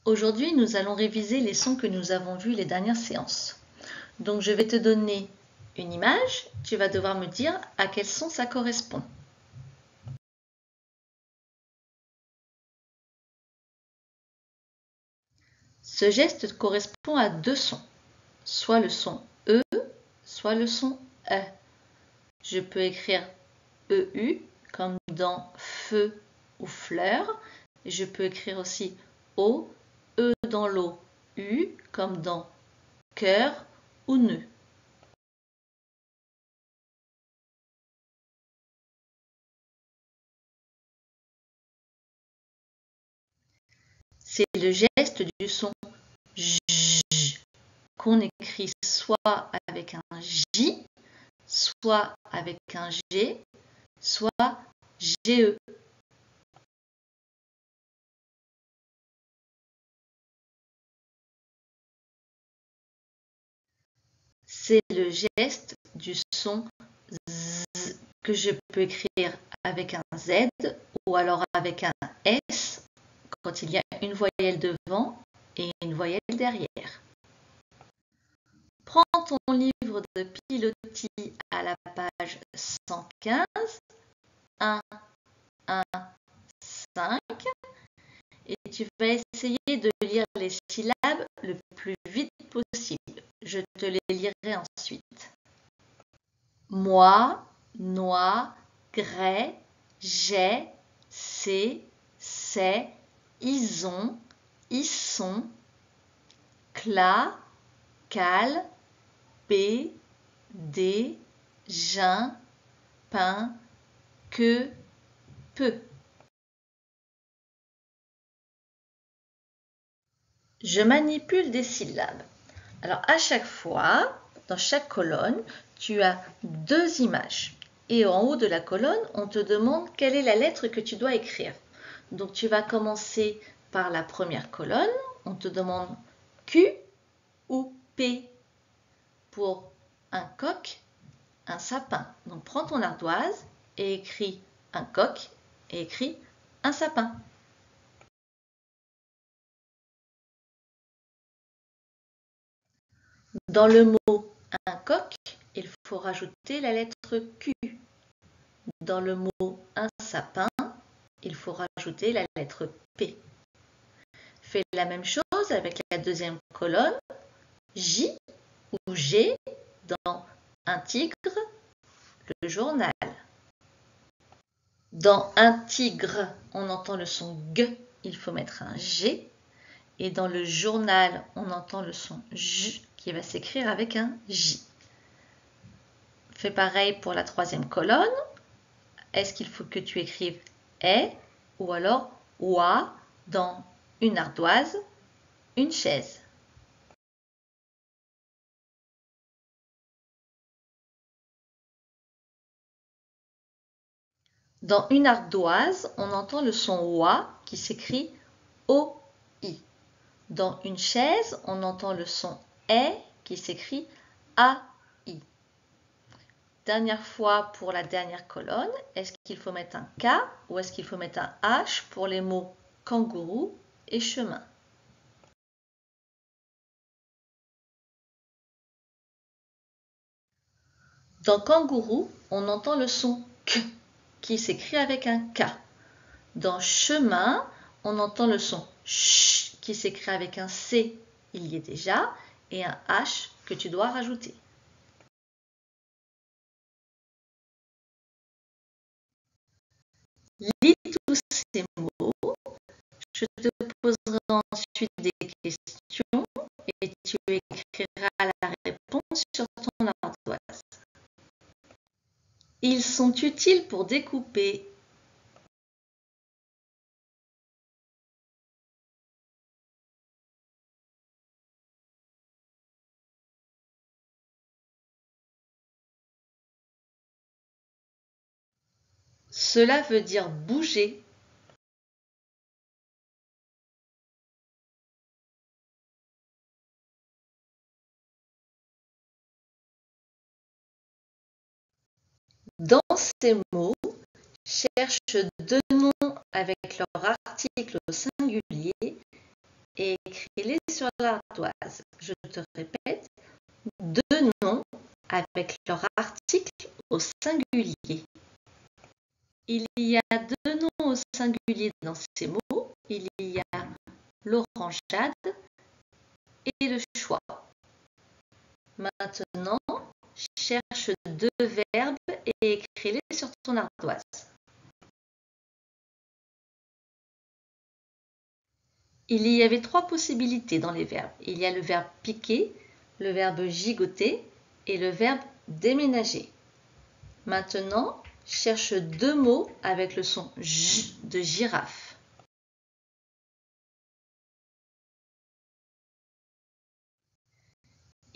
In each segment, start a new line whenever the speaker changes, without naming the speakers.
Aujourd'hui, nous allons réviser les sons que nous avons vus les dernières séances. Donc, je vais te donner une image, tu vas devoir me dire à quel son ça correspond. Ce geste correspond à deux sons, soit le son E, soit le son E. Je peux écrire EU comme dans feu ou fleur. Je peux écrire aussi O, E dans l'eau, U comme dans cœur ou nœud. C'est le geste du son J qu'on écrit soit avec un J, soit avec un G, soit GE. C'est le geste du son Z que je peux écrire avec un Z ou alors avec un S quand il y a une voyelle devant et une voyelle derrière. Prends ton livre de pilotis à la page 115, 1, 1, 5 et tu vas essayer de lire les syllabes le plus vite possible. Je te les lirai ensuite. Moi, noix, grès, j'ai, c'est, ison, isson, cla, cal, p, d, gin, pain, que, peu. Je manipule des syllabes. Alors à chaque fois, dans chaque colonne, tu as deux images. Et en haut de la colonne, on te demande quelle est la lettre que tu dois écrire. Donc tu vas commencer par la première colonne. On te demande Q ou P pour un coq, un sapin. Donc prends ton ardoise et écris un coq et écris un sapin. Dans le mot un coq, il faut rajouter la lettre Q. Dans le mot un sapin, il faut rajouter la lettre P. Fais la même chose avec la deuxième colonne, J ou G dans un tigre, le journal. Dans un tigre, on entend le son G, il faut mettre un G. Et dans le journal, on entend le son J qui va s'écrire avec un J. Fais pareil pour la troisième colonne. Est-ce qu'il faut que tu écrives est ou alors oie dans une ardoise, une chaise? Dans une ardoise, on entend le son oie qui s'écrit O-I. Dans une chaise, on entend le son est qui s'écrit A-I. Dernière fois pour la dernière colonne, est-ce qu'il faut mettre un K ou est-ce qu'il faut mettre un H pour les mots kangourou et chemin? Dans kangourou, on entend le son K qui s'écrit avec un K. Dans chemin, on entend le son ch qui s'écrit avec un C, il y est déjà, et un H que tu dois rajouter. Lis tous ces mots, je te poserai ensuite des questions et tu écriras la réponse sur ton ardoise. Ils sont utiles pour découper. Cela veut dire bouger. Dans ces mots, cherche deux noms avec leur article au singulier et écris-les sur l'ardoise. Je te répète, 2 noms avec leur article au singulier. Il y a 2 noms au singulier dans ces mots. Il y a l'orangeade et le choix. Maintenant, cherche 2 verbes et écris-les sur ton ardoise. Il y avait 3 possibilités dans les verbes. Il y a le verbe piquer, le verbe gigoter et le verbe déménager. Maintenant, cherche 2 mots avec le son J de girafe.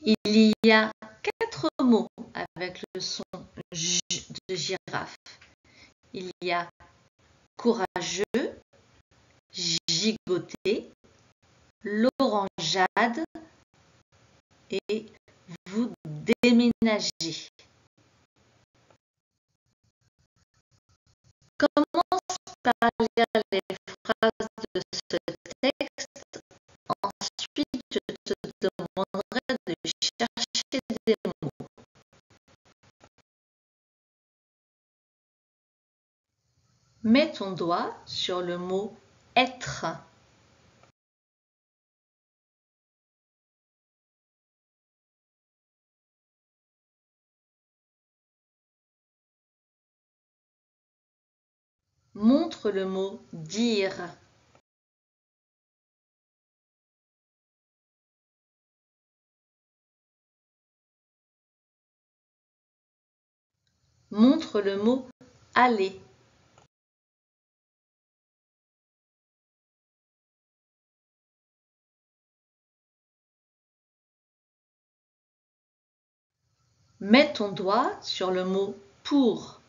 Il y a 4 mots avec le son J de girafe. Il y a courageux, gigoter, l'orangeade et vous déménagez. Commence par lire les phrases de ce texte. Ensuite, je te demanderai de chercher des mots. Mets ton doigt sur le mot être. Montre le mot dire. Montre le mot aller. Mets ton doigt sur le mot pour.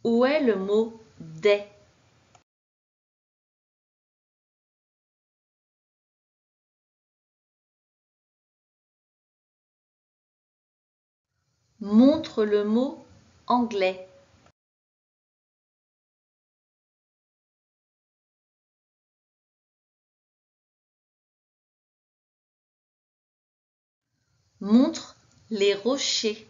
Où est le mot des? Montre le mot anglais. Montre les rochers.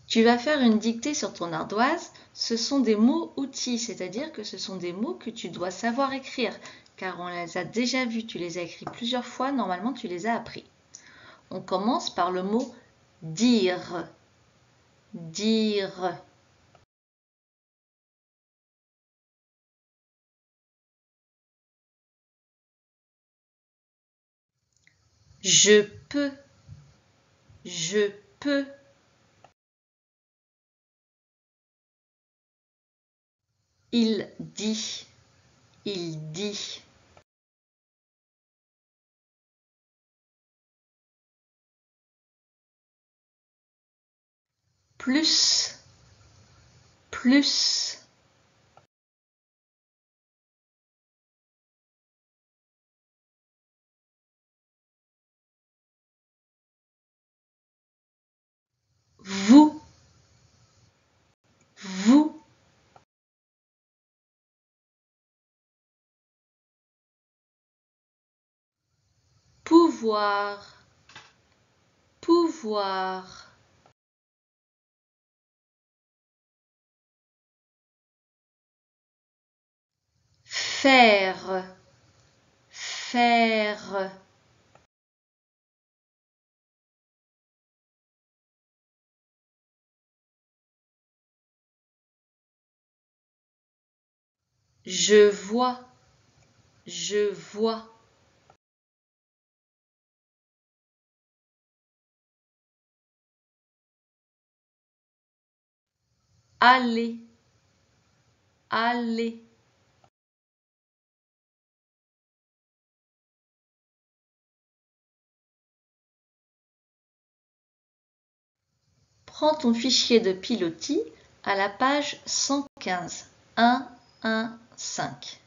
Tu vas faire une dictée sur ton ardoise. Ce sont des mots-outils, c'est-à-dire que ce sont des mots que tu dois savoir écrire, car on les a déjà vus, tu les as écrits plusieurs fois, normalement tu les as appris. On commence par le mot dire. Dire. Je peux. Je peux. Il dit. Il dit. Plus. Plus. Vous. Vous. Pouvoir. Pouvoir. Faire. Faire. Je vois. Je vois. Aller. Aller. Prends ton fichier de pilotis à la page 115. 1, 1, 5.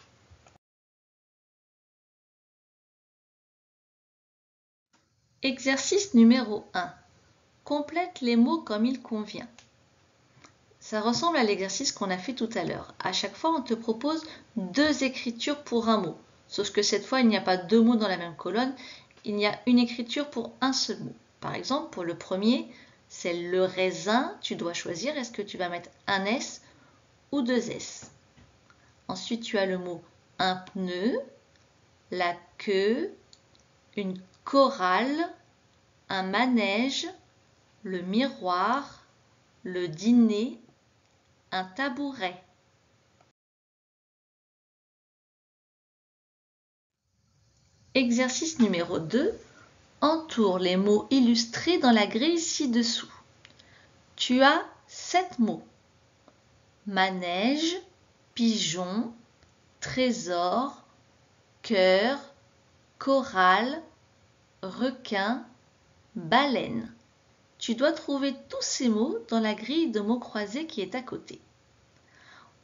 Exercice numéro 1. Complète les mots comme il convient. Ça ressemble à l'exercice qu'on a fait tout à l'heure. À chaque fois, on te propose 2 écritures pour un mot. Sauf que cette fois, il n'y a pas 2 mots dans la même colonne. Il y a une écriture pour un seul mot. Par exemple, pour le premier, c'est le raisin. Tu dois choisir, est-ce que tu vas mettre un S ou 2 S. Ensuite, tu as le mot un pneu, la queue, une chorale, un manège, le miroir, le dîner, un tabouret. Exercice numéro 2. Entoure les mots illustrés dans la grille ci-dessous. Tu as 7 mots. Manège, pigeon, trésor, cœur, chorale, requin, baleine. Tu dois trouver tous ces mots dans la grille de mots croisés qui est à côté.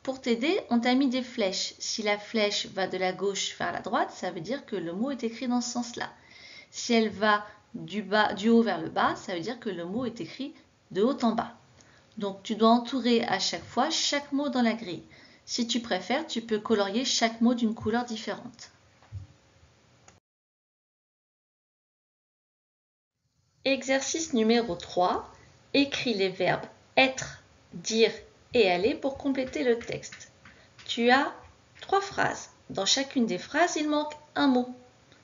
Pour t'aider, on t'a mis des flèches. Si la flèche va de la gauche vers la droite, ça veut dire que le mot est écrit dans ce sens-là. Si elle va du haut vers le bas, ça veut dire que le mot est écrit de haut en bas. Donc tu dois entourer à chaque fois chaque mot dans la grille. Si tu préfères, tu peux colorier chaque mot d'une couleur différente. Exercice numéro 3. Écris les verbes être, dire et aller pour compléter le texte. Tu as 3 phrases. Dans chacune des phrases, il manque un mot.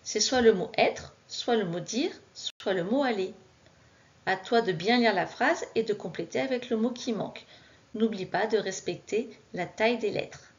C'est soit le mot être, soit le mot dire, soit le mot aller. À toi de bien lire la phrase et de compléter avec le mot qui manque. N'oublie pas de respecter la taille des lettres.